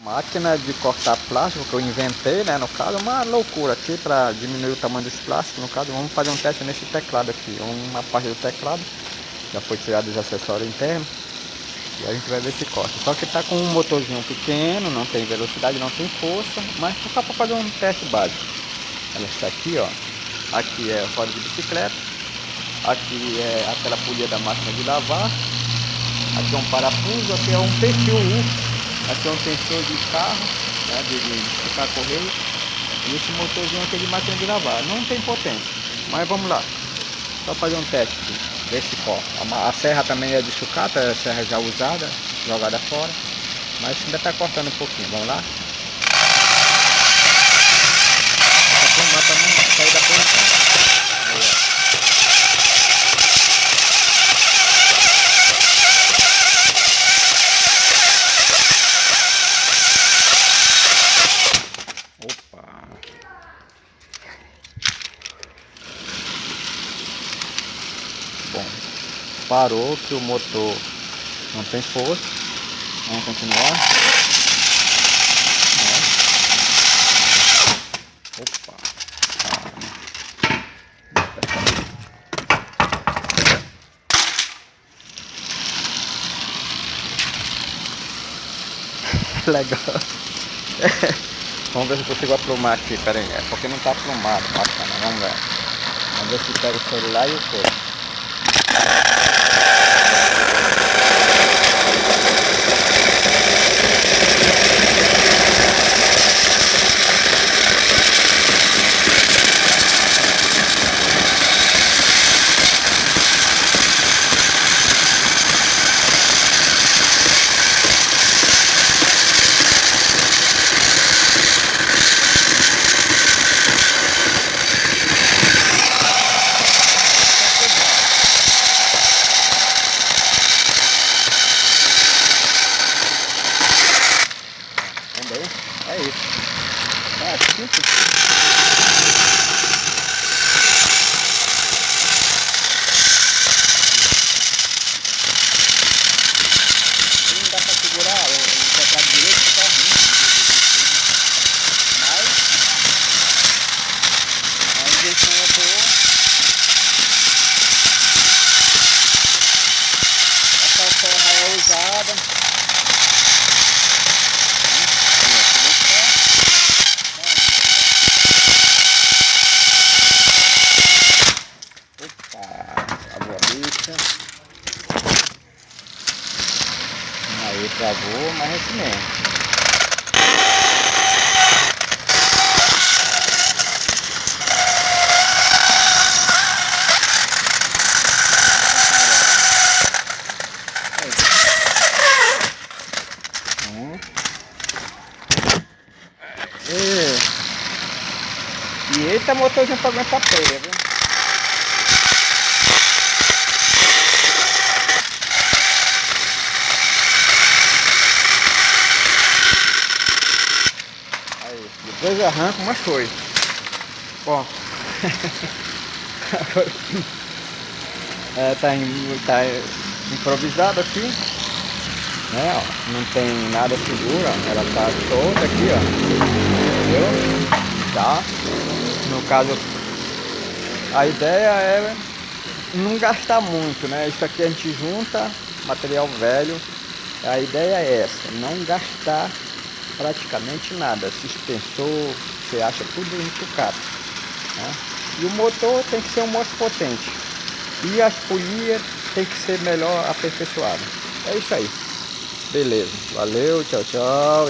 Máquina de cortar plástico que eu inventei, né? No caso, uma loucura aqui para diminuir o tamanho dos plásticos. No caso, vamos fazer um teste nesse teclado aqui. Uma parte do teclado já foi tirado os acessórios internos e a gente vai ver se corta. Só que tá com um motorzinho pequeno, não tem velocidade, não tem força, mas só para fazer um teste básico. Ela está aqui, ó. Aqui é a roda de bicicleta, aqui é aquela polia da máquina de lavar, aqui é um parafuso, aqui é um perfil U. Aqui é um tensor de carro, né, de ficar correia. E esse motorzinho aqui é de máquina de lavar. Não tem potência, mas vamos lá. Só fazer um teste aqui, ver se corta. A serra também é de sucata, é a serra já usada, jogada fora. Mas ainda está cortando um pouquinho, vamos lá. Vou filmar para não sair da posição. Bom, parou que o motor não tem força. Vamos continuar. Opa. Legal. Vamos ver se eu consigo aprumar aqui, peraí. É porque não está aprumado, bacana, vamos ver. Vamos ver se pega o celular e o coisa. É isso. É simples. Não dá para segurar o teclado direito, fica ruim. Mas a invenção é boa. Essa serra é usada. Aí travou, mas é assim mesmo. E eita motorzinho para aguentar peia, viu? Depois arranca, mas foi. Bom, agora tá improvisado aqui, né? Ó, não tem nada seguro, ó. Ela tá solta aqui, ó. Entendeu? Tá? No caso, a ideia é não gastar muito, né? Isso aqui a gente junta material velho. A ideia é essa, não gastar praticamente nada. Suspensor, você acha tudo em sucata, né? E o motor tem que ser um motor potente. E as polias tem que ser melhor aperfeiçoadas. É isso aí. Beleza. Valeu, tchau, tchau.